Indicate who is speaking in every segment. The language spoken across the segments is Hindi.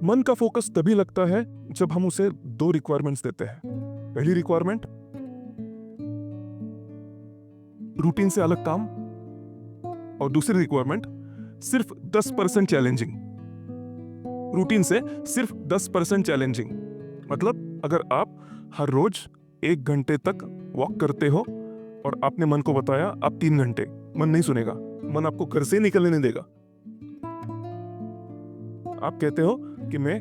Speaker 1: मन का फोकस तभी लगता है जब हम उसे दो रिक्वायरमेंट्स देते हैं। पहली रिक्वायरमेंट, रूटीन से अलग काम, और दूसरी रिक्वायरमेंट सिर्फ 10% चैलेंजिंग। रूटीन से सिर्फ 10% चैलेंजिंग मतलब अगर आप हर रोज 1 घंटे तक वॉक करते हो और आपने मन को बताया आप 3 घंटे, मन नहीं सुनेगा, मन आपको घर से निकलने नहीं देगा। आप कहते हो कि मैं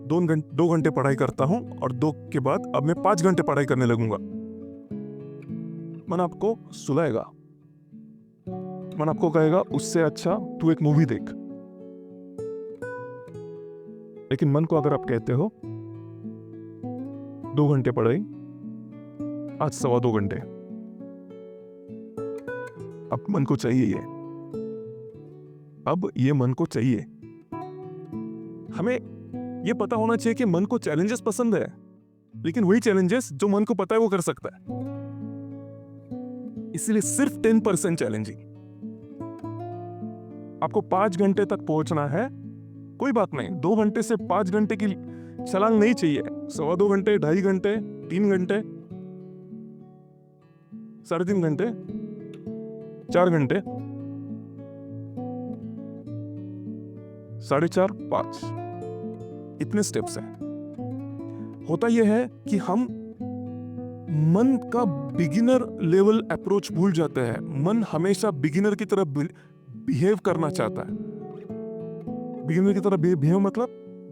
Speaker 1: 2 घंटे पढ़ाई करता हूं और 2 के बाद अब मैं 5 घंटे पढ़ाई करने लगूंगा, मन आपको सुलाएगा, मन आपको कहेगा उससे अच्छा तू एक मूवी देख। लेकिन मन को अगर आप कहते हो 2 घंटे पढ़ाई, आज 2.25 घंटे, अब मन को चाहिए ये, अब ये मन को चाहिए। हमें ये पता होना चाहिए कि मन को चैलेंजेस पसंद है, लेकिन वही चैलेंजेस जो मन को पता है वो कर सकता है। इसलिए सिर्फ 10% चैलेंजिंग। आपको 5 घंटे तक पहुंचना है, कोई बात नहीं, 2 घंटे से 5 घंटे की छलांग नहीं चाहिए। 2.25 घंटे, 2.5 घंटे, 3 घंटे, 3.5 घंटे, 4 घंटे, 4.5, 5, इतने स्टेप्स हैं। होता यह है कि हम मन का बिगिनर लेवल अप्रोच भूल जाते हैं। मन हमेशा बिगिनर की तरह बिहेव करना चाहता है। बिगिनर की तरह बिहेव मतलब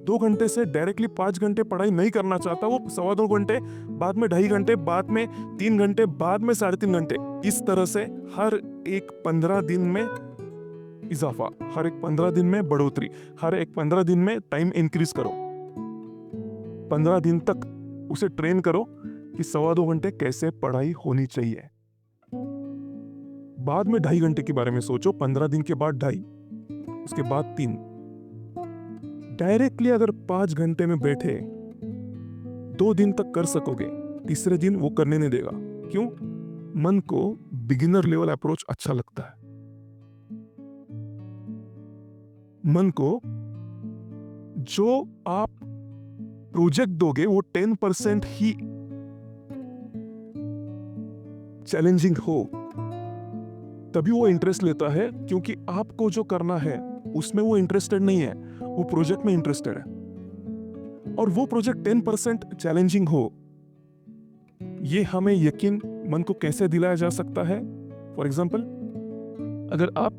Speaker 1: 2 घंटे से डायरेक्टली 5 घंटे पढ़ाई नहीं करना चाहता। वो 2.25 घंटे, बाद में 2.5 घंटे, बाद में 3 घंटे, बाद में 3.5 घंटे, इस तरह से हर एक 15 दिन में इजाफा, हर एक 15 दिन में बढ़ोतरी, हर एक 15 दिन में टाइम इंक्रीज करो। 15 दिन तक उसे ट्रेन करो कि 2.25 घंटे कैसे पढ़ाई होनी चाहिए। बाद में 2.5 घंटे के बारे में सोचो, 15 दिन के बाद 2.5, उसके बाद 3। डायरेक्टली अगर 5 घंटे में बैठे 2 दिन तक कर सकोगे, तीसरे दिन वो करने नहीं देगा। क्यों? मन को बिगिनर लेवल अप्रोच अच्छा लगता है। मन को जो आप प्रोजेक्ट दोगे वो 10% ही चैलेंजिंग हो, तभी वो इंटरेस्ट लेता है, क्योंकि आपको जो करना है उसमें वो इंटरेस्टेड नहीं है, वो प्रोजेक्ट में इंटरेस्टेड है। और वो प्रोजेक्ट 10% चैलेंजिंग हो, ये हमें यकीन मन को कैसे दिलाया जा सकता है? फॉर एग्जाम्पल, अगर आप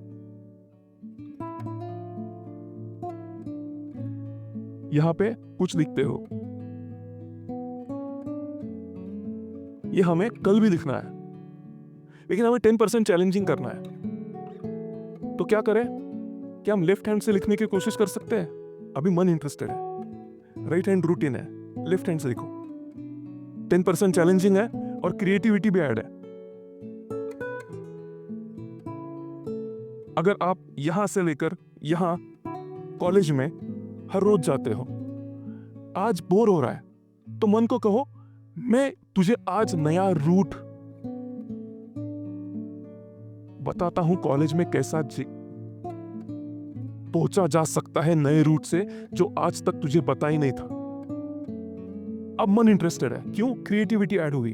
Speaker 1: यहां पे कुछ लिखते हो, ये हमें कल भी लिखना है, लेकिन हमें 10% चैलेंजिंग करना है, तो क्या करें? क्या हम लेफ्ट हैंड से लिखने की कोशिश कर सकते हैं? अभी मन इंटरेस्टेड है, राइट हैंड रूटीन है, लेफ्ट हैंड से लिखो। 10% चैलेंजिंग है और क्रिएटिविटी भी ऐड है। अगर आप यहां से लेकर यहां कॉलेज में हर रोज जाते हो, आज बोर हो रहा है, तो मन को कहो मैं तुझे आज नया रूट बताता हूं, कॉलेज में कैसा पहुंचा जा सकता है नए रूट से, जो आज तक तुझे पता ही नहीं था। अब मन इंटरेस्टेड है, क्यों? क्रिएटिविटी ऐड हुई।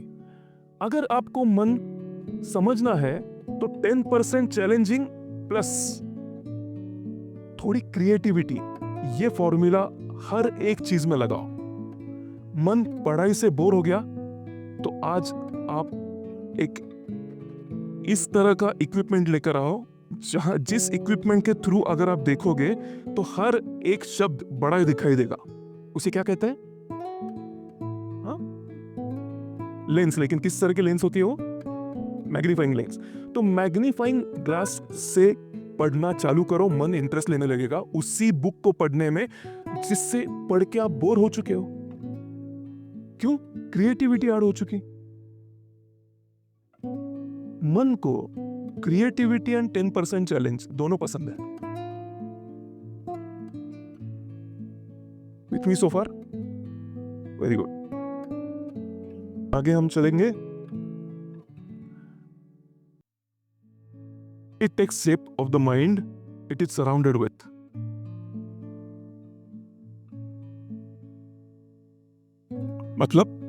Speaker 1: अगर आपको मन समझना है तो 10% चैलेंजिंग प्लस थोड़ी क्रिएटिविटी, ये फॉर्मूला हर एक चीज में लगाओ। मन पढ़ाई से बोर हो गया तो आज आप एक इस तरह का इक्विपमेंट लेकर आओ, जिस इक्विपमेंट के थ्रू अगर आप देखोगे तो हर एक शब्द बड़ा ही दिखाई देगा। उसे क्या कहते हैं? हाँ, लेंस। लेकिन किस तरह की लेंस होती है वो? Magnifying lens. तो मैग्नीफाइंग ग्लास से पढ़ना चालू करो, मन इंटरेस्ट लेने लगेगा उसी बुक को पढ़ने में जिससे पढ़ के आप बोर हो चुके हो। क्यों? क्रिएटिविटी ऐड हो चुकी। मन को क्रिएटिविटी एंड 10% चैलेंज दोनों पसंद है। With me so far? Very good. आगे हम चलेंगे। It takes shape of the mind it is surrounded with. मतलब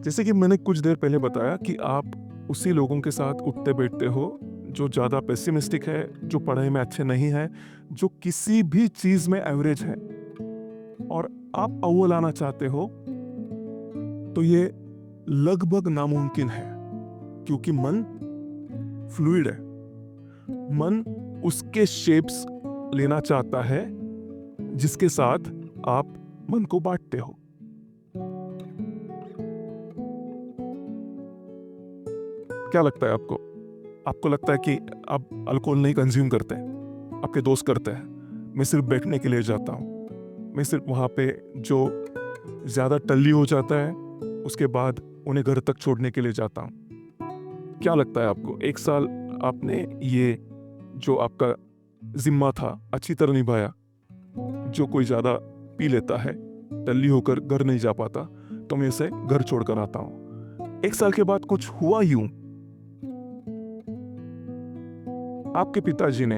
Speaker 1: जैसे कि मैंने कुछ देर पहले बताया कि आप उसी लोगों के साथ उठते बैठते हो जो ज़्यादा पेसिमिस्टिक है, जो पढ़ाई में अच्छे नहीं है, जो किसी भी चीज़ में एवरेज है, और आप अव्वल आना चाहते हो, तो ये लगभग नामुमकिन है, क्योंकि मन फ्लूइड है। मन उसके शेप्स लेना चाहता है जिसके साथ आप मन को बांटते हो। क्या लगता है आपको? आपको लगता है कि आप अल्कोहल नहीं कंज्यूम करते, आपके दोस्त करते हैं, मैं सिर्फ बैठने के लिए जाता हूँ, मैं सिर्फ वहाँ पे जो ज़्यादा टल्ली हो जाता है उसके बाद उन्हें घर तक छोड़ने के लिए जाता हूँ। क्या लगता है आपको? 1 साल आपने ये जो आपका जिम्मा था अच्छी तरह निभाया। जो कोई ज़्यादा पी लेता है, टल्ली होकर घर नहीं जा पाता, तो मैं इसे घर छोड़कर आता हूँ। 1 साल के बाद कुछ हुआ यूं, आपके पिताजी ने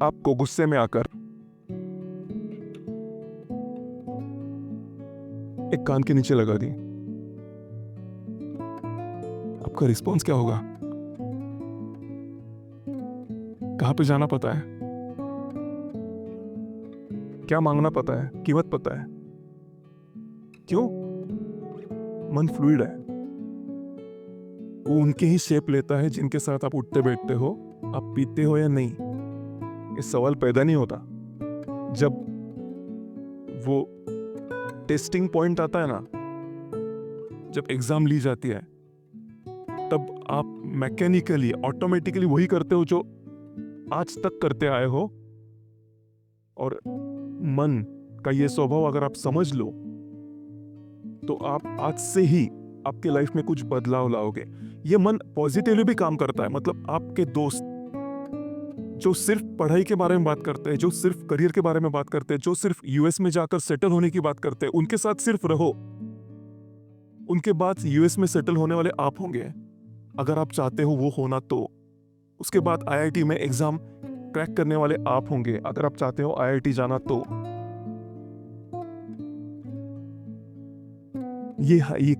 Speaker 1: आपको गुस्से में आकर एक कान के नीचे लगा दी। आपका रिस्पॉन्स क्या होगा? कहां पे जाना पता है? क्या मांगना पता है? कीमत पता है? क्यों? मन फ्लूइड है, वो उनके ही शेप लेता है जिनके साथ आप उठते बैठते हो। आप पीते हो या नहीं, ये सवाल पैदा नहीं होता। जब वो टेस्टिंग पॉइंट आता है ना, जब एग्जाम ली जाती है, तब आप मैकेनिकली ऑटोमेटिकली वही करते हो जो आज तक करते आए हो। और मन का ये स्वभाव अगर आप समझ लो, तो आप आज से ही आपके लाइफ में कुछ बदलाव लाओगे। ये मन पॉजिटिवली भी काम करता है। मतलब आपके दोस्त जो सिर्फ पढ़ाई के बारे में बात करते हैं, जो सिर्फ करियर के बारे में बात करते हैं, जो सिर्फ यूएस में जाकर सेटल होने की बात करते हैं, उनके साथ सिर्फ रहो। उनके बाद यूएस में सेटल होने वाले आप होंगे, अगर आप चाहते हो वो होना तो। उसके बाद आईआईटी में एग्जाम क्रैक करने वाले आप होंगे, अगर आप चाहते हो आईआईटी जाना तो। ये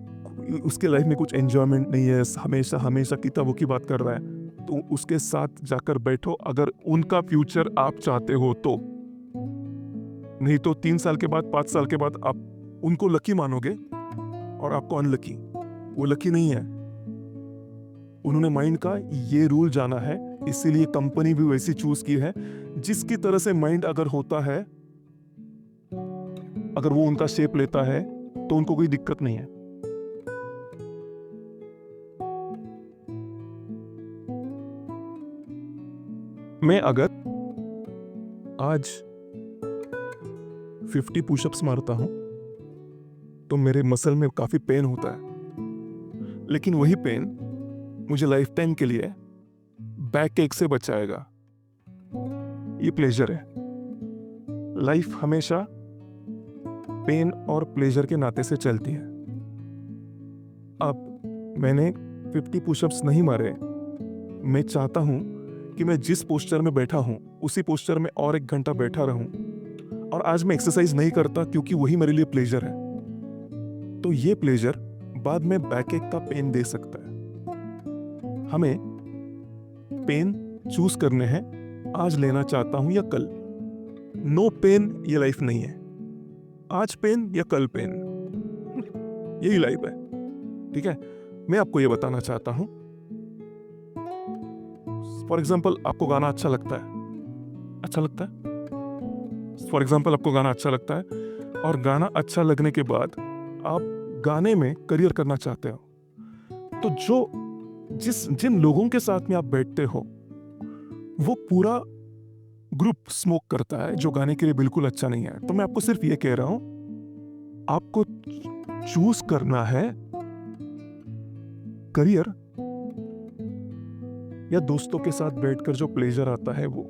Speaker 1: उसके लाइफ में कुछ एंजॉयमेंट नहीं है, हमेशा हमेशा किताबों की बात कर रहा है, तो उसके साथ जाकर बैठो अगर उनका फ्यूचर आप चाहते हो तो। नहीं तो 3 साल के बाद, 5 साल के बाद आप उनको लकी मानोगे और आपको अनलकी। वो लकी नहीं है। उन्होंने माइंड का ये रूल जाना है, इसीलिए कंपनी भी वैसी चूज की है। जिसकी तरह से माइंड अगर होता है, अगर वो उनका शेप लेता है, तो उनको कोई दिक्कत नहीं है। मैं अगर आज 50 पुशअप्स मारता हूं, तो मेरे मसल में काफी पेन होता है, लेकिन वही पेन मुझे लाइफ टाइम के लिए बैक एक से बचाएगा। ये प्लेजर है। लाइफ हमेशा पेन और प्लेजर के नाते से चलती है। अब मैंने 50 पुशअप्स नहीं मारे, मैं चाहता हूं कि मैं जिस पोस्चर में बैठा हूं उसी पोस्चर में और 1 घंटा बैठा रहूं। और आज मैं एक्सरसाइज नहीं करता क्योंकि वही मेरे लिए प्लेजर है। तो ये प्लेजर बाद में बैक एक का पेन दे सकता है। हमें पेन चूज करने हैं, आज लेना चाहता हूं या कल। नो पेन ये लाइफ नहीं है। आज पेन या कल पेन, यही लाइफ है। ठीक है, मैं आपको ये बताना चाहता हूं। फॉर एग्जाम्पल, आपको गाना अच्छा लगता है, अच्छा लगता है। फॉर एग्जाम्पल, आपको गाना अच्छा लगता है, और गाना अच्छा लगने के बाद आप गाने में करियर करना चाहते हो, तो जिन लोगों के साथ में आप बैठते हो, वो पूरा ग्रुप स्मोक करता है, जो गाने के लिए बिल्कुल अच्छा नहीं है। तो मैं आपको सिर्फ ये कह रहा हूं, आपको चूज करना है करियर या दोस्तों के साथ बैठकर जो प्लेजर आता है वो।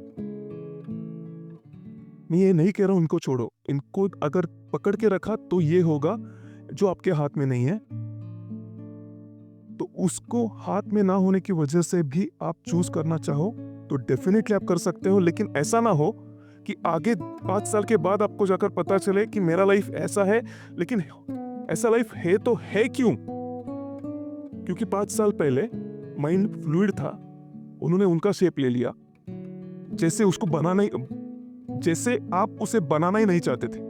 Speaker 1: मैं ये नहीं कह रहा हूं इनको छोड़ो, इनको अगर पकड़ के रखा तो ये होगा जो आपके हाथ में नहीं है। तो उसको हाथ में ना होने की वजह से भी आप चूज करना चाहो तो डेफिनेटली आप कर सकते हो, लेकिन ऐसा ना हो कि आगे 5 साल के बाद आपको जाकर पता चले कि मेरा लाइफ ऐसा है, लेकिन ऐसा लाइफ है तो है क्यों? क्योंकि 5 साल पहले माइंड फ्लूइड था, उन्होंने उनका शेप ले लिया, जैसे उसको बनाना ही, जैसे आप उसे बनाना ही नहीं चाहते थे।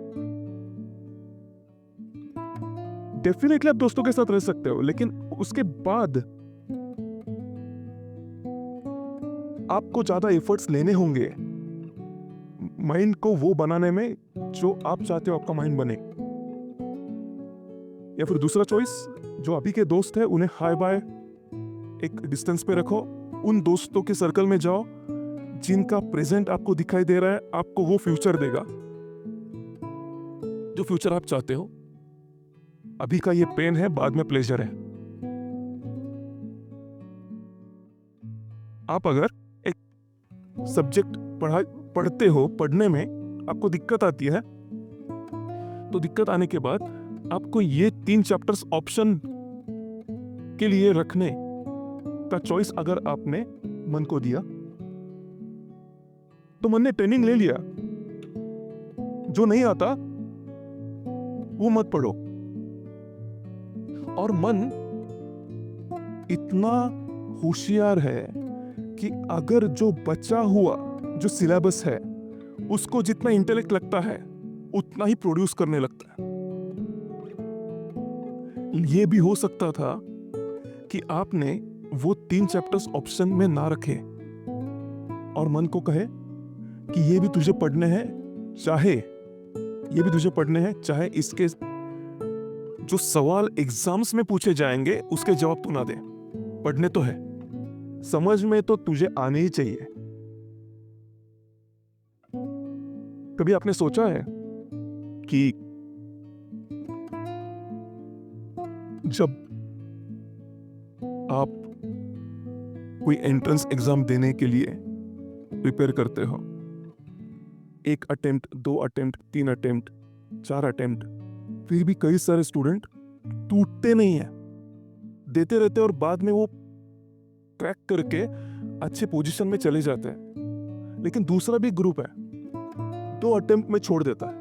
Speaker 1: डेफिनेटली आप दोस्तों के साथ रह सकते हो, लेकिन उसके बाद आपको ज्यादा एफर्ट्स लेने होंगे माइंड को वो बनाने में जो आप चाहते हो आपका माइंड बने। या फिर दूसरा चॉइस, जो अभी के दोस्त है उन्हें हाय बाय एक डिस्टेंस पे रखो, उन दोस्तों के सर्कल में जाओ जिनका प्रेजेंट आपको दिखाई दे रहा है आपको वो फ्यूचर देगा जो फ्यूचर आप चाहते हो। अभी का ये पेन है, बाद में प्लेजर है। आप अगर एक सब्जेक्ट पढ़ते हो, पढ़ने में आपको दिक्कत आती है, तो दिक्कत आने के बाद आपको ये 3 चैप्टर्स ऑप्शन के लिए रखने का चॉइस अगर आपने मन को दिया, तो मन ने ट्रेनिंग ले लिया। जो नहीं आता वो मत पढ़ो। और मन इतना होशियार है कि अगर जो बचा हुआ जो सिलेबस है उसको जितना इंटेलेक्ट लगता है उतना ही प्रोड्यूस करने लगता है। ये भी हो सकता था कि आपने वो 3 चैप्टर्स ऑप्शन में ना रखे और मन को कहे कि ये भी तुझे पढ़ने हैं, चाहे इसके जो सवाल एग्जाम्स में पूछे जाएंगे उसके जवाब तू ना दे, पढ़ने तो है, समझ में तो तुझे आने ही चाहिए। कभी आपने सोचा है कि जब आप कोई एंट्रेंस एग्जाम देने के लिए प्रिपेयर करते हो, 1 अटेम्प्ट, 2 अटेम्प्ट, 3 अटेम्प्ट, 4 अटेम्प्ट, फिर भी कई सारे स्टूडेंट टूटते नहीं है, देते रहते और बाद में वो क्रैक करके अच्छे पोजीशन में चले जाते हैं। लेकिन दूसरा भी ग्रुप है, 2 अटेम्प्ट में छोड़ देता है।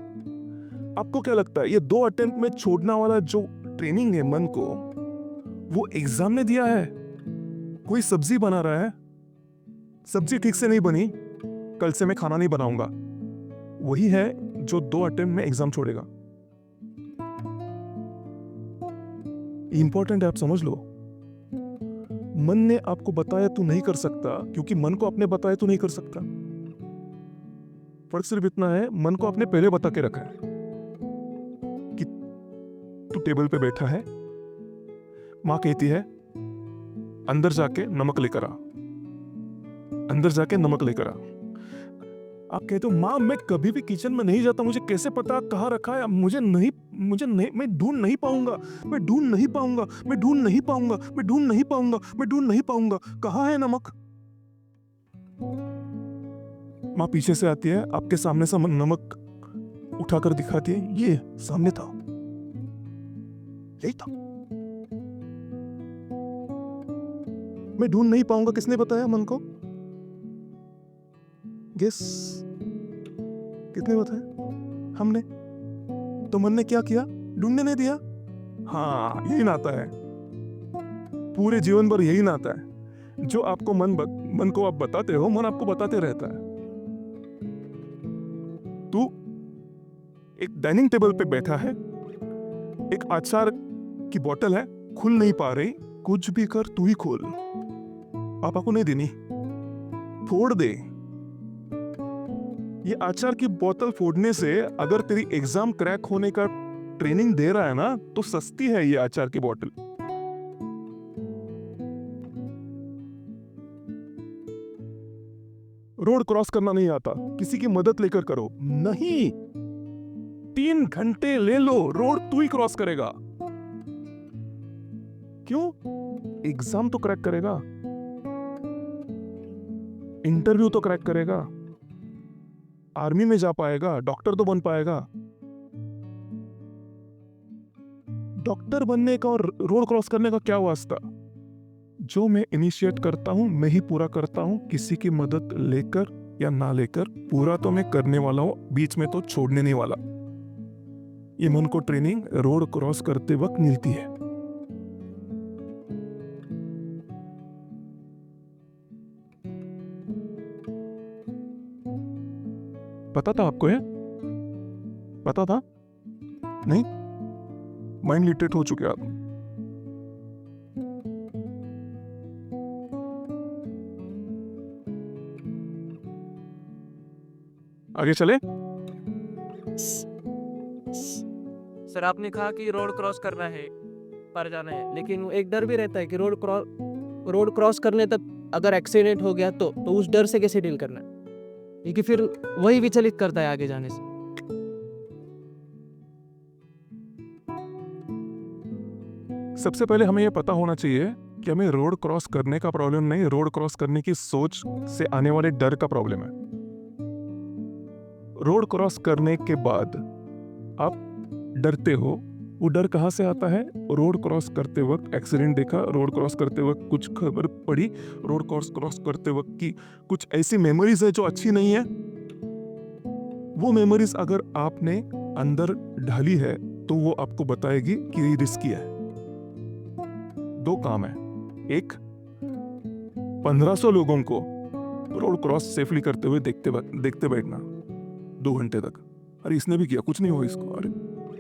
Speaker 1: आपको क्या लगता है ये 2 अटेम्प्ट में छोड़ना वाला जो ट्रेनिंग है मन को, वो एग्जाम ने दिया है? कोई सब्जी बना रहा है, सब्जी ठीक से नहीं बनी, कल से मैं खाना नहीं बनाऊंगा, वही है जो 2 अटेम्प्ट में एग्जाम छोड़ेगा। इंपॉर्टेंट है, आप समझ लो। मन ने आपको बताया तू नहीं कर सकता, क्योंकि मन को आपने बताया तू नहीं कर सकता। फर्क सिर्फ इतना है, मन को आपने पहले बता के रखा है कि तू टेबल पे बैठा है, मां कहती है अंदर जाके नमक लेकर आ, अंदर जाके नमक लेकर आ। आप कहते हो मां मैं कभी भी किचन में नहीं जाता, मुझे कैसे पता कहाँ रखा है, मुझे नहीं, मैं ढूंढ नहीं पाऊंगा, मैं ढूंढ नहीं पाऊंगा, मैं ढूंढ नहीं पाऊंगा, मैं ढूंढ नहीं पाऊंगा, मैं ढूंढ नहीं पाऊंगा, कहाँ है नमक? मां पीछे से आती है, आपके सामने से नमक उठाकर दिखाती है, ये सामने था, यही था। मैं ढूंढ नहीं पाऊंगा, किसने बताया मन को? गेस कितने बताया? हमने। तो मन ने क्या किया? ढूंढने नहीं दिया। हाँ, यही नाता है, पूरे जीवन भर यही नाता है। जो आपको मन को आप बताते हो, मन आपको बताते रहता है। तू एक डाइनिंग टेबल पे बैठा है, एक अचार की बोतल है, खुल नहीं पा रही, कुछ भी कर तू ही खोल, पापा को नहीं देनी, फोड़ दे। ये अचार की बोतल फोड़ने से अगर तेरी एग्जाम क्रैक होने का ट्रेनिंग दे रहा है ना, तो सस्ती है ये अचार की बोतल। रोड क्रॉस करना नहीं आता, किसी की मदद लेकर करो, नहीं, 3 घंटे ले लो, रोड तू ही क्रॉस करेगा। क्यों? एग्जाम तो क्रैक करेगा, इंटरव्यू तो क्रैक करेगा, आर्मी में जा पाएगा, डॉक्टर तो बन पाएगा। डॉक्टर बनने का और रोड क्रॉस करने का क्या वास्ता? जो मैं इनिशिएट करता हूँ मैं ही पूरा करता हूँ, किसी की मदद लेकर या ना लेकर पूरा तो मैं करने वाला हूँ, बीच में तो छोड़ने नहीं वाला। ये मन को ट्रेनिंग रोड क्रॉस करते वक्त मिलती है। पता था आपको? ये पता था? नहीं, माइंड लिटरेट हो चुके आप। आगे चले।
Speaker 2: सर आपने कहा कि रोड क्रॉस करना है, पार जाना है, लेकिन एक डर भी रहता है कि रोड क्रॉस करने तक अगर एक्सीडेंट हो गया तो उस डर से कैसे डील करना है, क्योंकि फिर वही विचलित करता है आगे जाने से।
Speaker 1: सबसे पहले हमें यह पता होना चाहिए कि हमें रोड क्रॉस करने का प्रॉब्लम नहीं, रोड क्रॉस करने की सोच से आने वाले डर का प्रॉब्लम है। रोड क्रॉस करने के बाद आप डरते हो, वो डर कहाँ से आता है? रोड क्रॉस करते वक्त एक्सीडेंट देखा, रोड क्रॉस करते वक्त कुछ खबर पड़ी, रोड क्रॉस करते वक्त की कुछ ऐसी मेमोरीज है जो अच्छी नहीं है। वो मेमोरीज अगर आपने अंदर ढाली है तो वो आपको बताएगी कि ये रिस्की है। दो काम है, एक 1500 लोगों को रोड क्रॉस सेफली करते हुए देखते बैठना 2 घंटे तक। अरे इसने भी किया, कुछ नहीं हुआ इसको,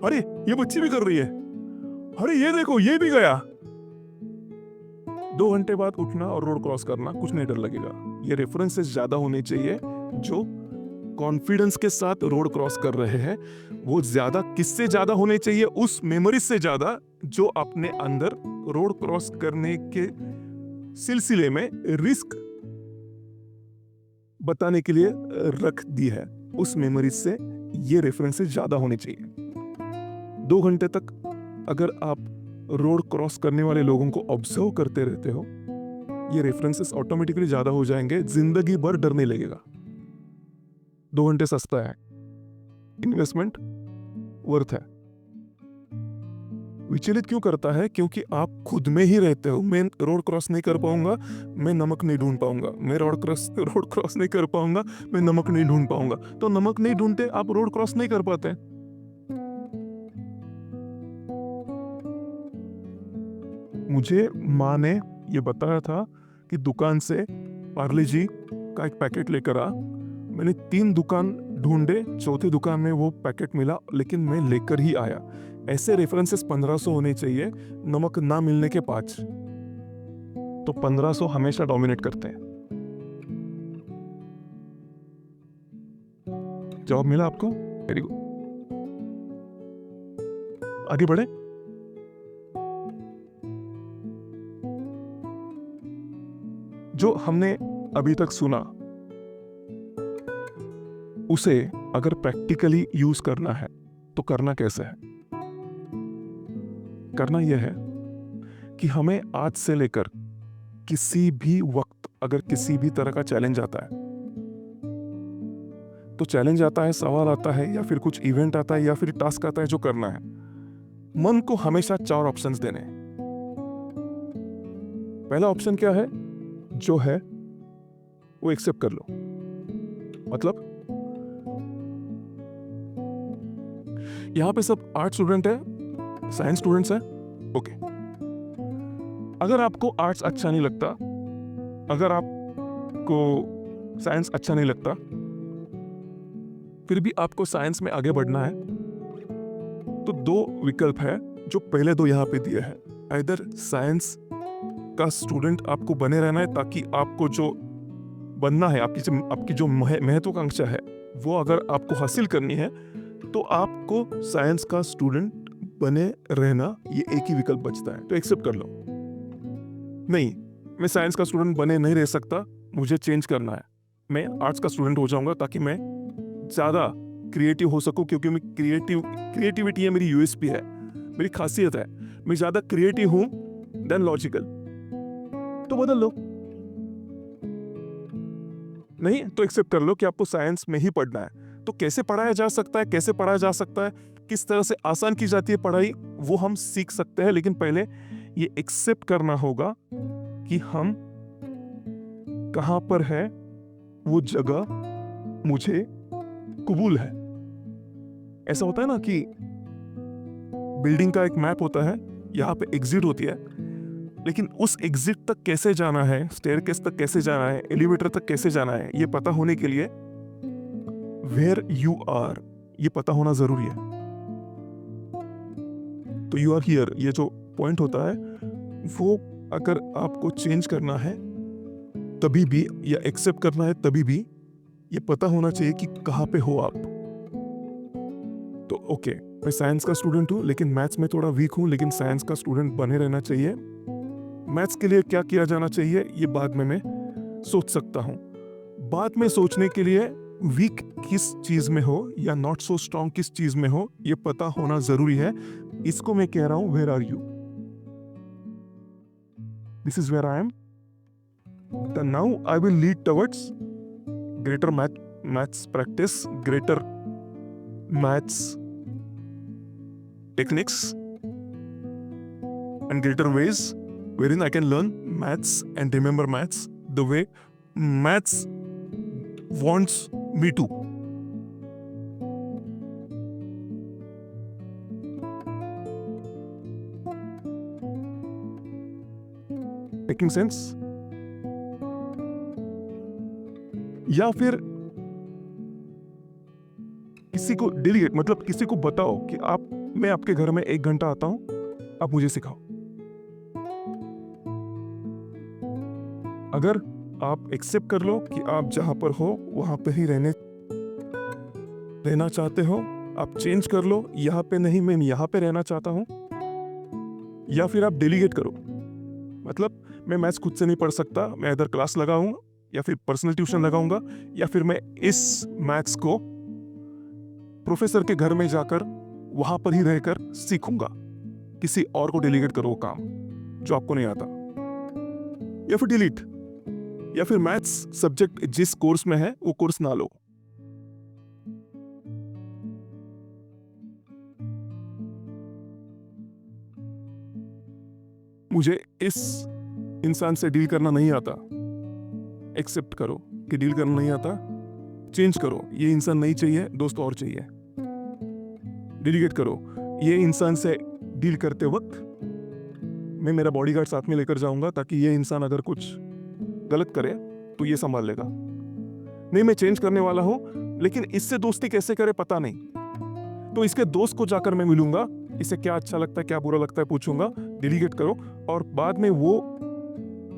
Speaker 1: अरे ये बच्ची भी कर रही है, अरे ये देखो ये भी गया। 2 घंटे बाद उठना और रोड क्रॉस करना, कुछ नहीं डर लगेगा। ये रेफरेंसेस ज्यादा होने चाहिए जो कॉन्फिडेंस के साथ रोड क्रॉस कर रहे हैं। वो ज्यादा किससे ज्यादा होने चाहिए? उस मेमोरीज से ज्यादा जो अपने अंदर रोड क्रॉस करने के सिलसिले में रिस्क बताने के लिए रख दी है। उस मेमोरीज से ये रेफरेंसेस ज्यादा होने चाहिए। 2 घंटे तक अगर आप रोड क्रॉस करने वाले लोगों को ऑब्जर्व करते रहते हो, ये रेफरेंसेस ऑटोमेटिकली ज्यादा हो जाएंगे, जिंदगी भर डर नहीं लगेगा। 2 घंटे सस्ता है, इन्वेस्टमेंट वर्थ है। विचलित क्यों करता है? क्योंकि आप खुद में ही रहते हो। मैं रोड क्रॉस नहीं कर पाऊंगा, मैं नमक नहीं ढूंढ पाऊंगा, मैं रोड क्रॉस नहीं कर पाऊंगा, मैं नमक नहीं ढूंढ पाऊंगा। तो नमक नहीं ढूंढते आप रोड क्रॉस नहीं कर पाते। मुझे माँ ने ये बताया था कि दुकान से पार्ले जी का एक पैकेट लेकर आ। मैंने 3 दुकान ढूंढे, चौथे दुकान में वो पैकेट मिला, लेकिन मैं लेकर ही आया। ऐसे रेफरेंसेस 1500 होने चाहिए, नमक ना मिलने के 5। तो 1500 हमेशा डोमिनेट करते हैं। जवाब मिला आपको? वेरी गुड, आगे बढ़े। जो हमने अभी तक सुना उसे अगर प्रैक्टिकली यूज करना है तो करना कैसे है? करना यह है कि हमें आज से लेकर किसी भी वक्त अगर किसी भी तरह का चैलेंज आता है, तो चैलेंज आता है, सवाल आता है, या फिर कुछ इवेंट आता है, या फिर टास्क आता है जो करना है, मन को हमेशा 4 ऑप्शंस देने हैं। पहला ऑप्शन क्या है? जो है वो एक्सेप्ट कर लो। मतलब यहां पे सब आर्ट स्टूडेंट है, साइंस स्टूडेंट्स है, ओके। अगर आपको आर्ट्स अच्छा नहीं लगता, अगर आपको साइंस अच्छा नहीं लगता, फिर भी आपको साइंस में आगे बढ़ना है, तो 2 विकल्प है जो पहले 2 यहां पे दिए हैं। आइदर साइंस का स्टूडेंट आपको बने रहना है ताकि आपको जो बनना है, आपकी जो महत्वाकांक्षा है वो अगर आपको हासिल करनी है, तो आपको साइंस का स्टूडेंट बने रहना, ये एक ही विकल्प बचता है। तो एक्सेप्ट कर लो। नहीं, मैं साइंस का स्टूडेंट बने नहीं रह सकता, मुझे चेंज करना है, मैं आर्ट्स का स्टूडेंट हो जाऊंगा ताकि मैं ज्यादा क्रिएटिव हो सकूं, क्योंकि मैं क्रिएटिविटी है मेरी यूएसपी है, मेरी खासियत है। मैं ज्यादा क्रिएटिव हूं देन लॉजिकल। तो बदल लो। नहीं तो एक्सेप्ट कर लो कि आपको साइंस में ही पढ़ना है। तो कैसे पढ़ाया जा सकता है, कैसे पढ़ाया जा सकता है, किस तरह से आसान की जाती है पढ़ाई, वो हम सीख सकते हैं। लेकिन पहले ये एक्सेप्ट करना होगा कि हम कहां पर है, वो जगह मुझे कबूल है। ऐसा होता है ना कि बिल्डिंग का एक मैप होता है, यहाँ पे एग्जिट होती है, लेकिन उस एग्जिट तक कैसे जाना है, स्टेयरकेस तक कैसे जाना है, एलिवेटर तक कैसे जाना है, ये पता होने के लिए वेयर यू आर, ये पता होना जरूरी है। तो यू आर हियर, ये जो पॉइंट होता है, वो अगर आपको चेंज करना है तभी भी, या एक्सेप्ट करना है तभी भी, ये पता होना चाहिए कि कहां पे हो आप। तो ओके, मैं साइंस का स्टूडेंट हूं, लेकिन मैथ्स में थोड़ा वीक हूं, लेकिन साइंस का स्टूडेंट बने रहना चाहिए। मैथ्स के लिए क्या किया जाना चाहिए, ये बाद में मैं सोच सकता हूं। बाद में सोचने के लिए वीक किस चीज में हो या नॉट सो स्ट्रॉन्ग किस चीज में हो, ये पता होना जरूरी है। इसको मैं कह रहा हूं, where are you, this is where I am, now I will lead towards greater maths practice, greater maths techniques, and greater ways wherein I can learn maths and remember maths the way maths wants me to. Making sense? या फिर किसी को डेलीगेट, मतलब किसी को बताओ कि मैं आपके घर में 1 घंटा आता हूं, आप मुझे सिखाओ। अगर आप एक्सेप्ट कर लो कि आप जहां पर हो वहां पे ही रहना चाहते हो, आप चेंज कर लो, यहां पे नहीं मैं यहां पे रहना चाहता हूं, या फिर आप डेलीगेट करो, मतलब मैं मैथ्स खुद से नहीं पढ़ सकता, मैं इधर क्लास लगाऊंगा या फिर पर्सनल ट्यूशन लगाऊंगा, या फिर मैं इस मैथ्स को प्रोफेसर के घर में जाकर वहां पर ही रहकर सीखूंगा। किसी और को डेलीगेट करो वो काम जो आपको नहीं आता, या फिर डिलीट, या फिर मैथ्स सब्जेक्ट जिस कोर्स में है वो कोर्स ना लो। मुझे इस इंसान से डील करना नहीं आता, एक्सेप्ट करो कि डील करना नहीं आता, चेंज करो, ये इंसान नहीं चाहिए, दोस्त और चाहिए। डेलीगेट करो, ये इंसान से डील करते वक्त मैं मेरा बॉडीगार्ड साथ में लेकर जाऊंगा, ताकि ये इंसान अगर कुछ गलत करे तो ये संभाल लेगा। नहीं, मैं चेंज करने वाला हूं, लेकिन इससे दोस्ती कैसे करे पता नहीं, तो इसके दोस्त को जाकर मैं मिलूंगा, इसे क्या अच्छा लगता है क्या बुरा लगता है पूछूंगा। डेलीगेट करो, और बाद में वो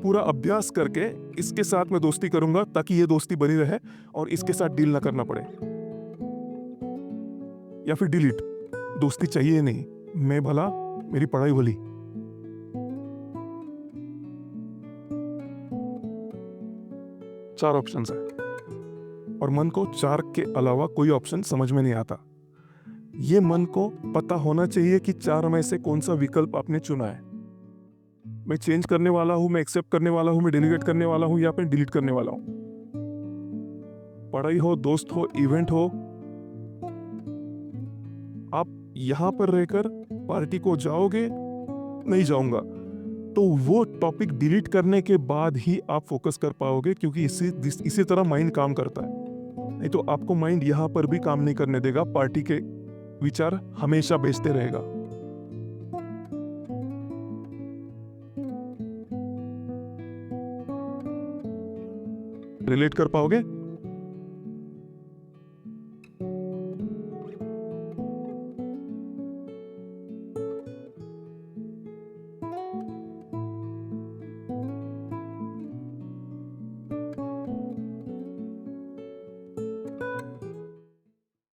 Speaker 1: पूरा अभ्यास करके इसके साथ मैं दोस्ती करूंगा, ताकि ये दोस्ती बनी रहे और इसके साथ डील ना करना पड़े। या फिर डिलीट, दोस्ती चाहिए नहीं, मैं भला मेरी पढ़ाई भली। चार ऑप्शंस है, और मन को 4 के अलावा कोई ऑप्शन समझ में नहीं आता। ये मन को पता होना चाहिए कि 4 में से कौन सा विकल्प आपने चुना है। मैं चेंज करने वाला हूं, मैं एक्सेप्ट करने वाला हूं, मैं डेलीगेट करने वाला हूं, या फिर डिलीट करने वाला हूं। पढ़ाई हो, दोस्त हो, इवेंट हो, आप यहां पर रहकर पार्टी को जाओगे, नहीं जाऊंगा, तो वो टॉपिक डिलीट करने के बाद ही आप फोकस कर पाओगे, क्योंकि इसी तरह माइंड काम करता है। नहीं तो आपको माइंड यहां पर भी काम नहीं करने देगा, पार्टी के विचार हमेशा भेजते रहेगा। रिलेट कर पाओगे?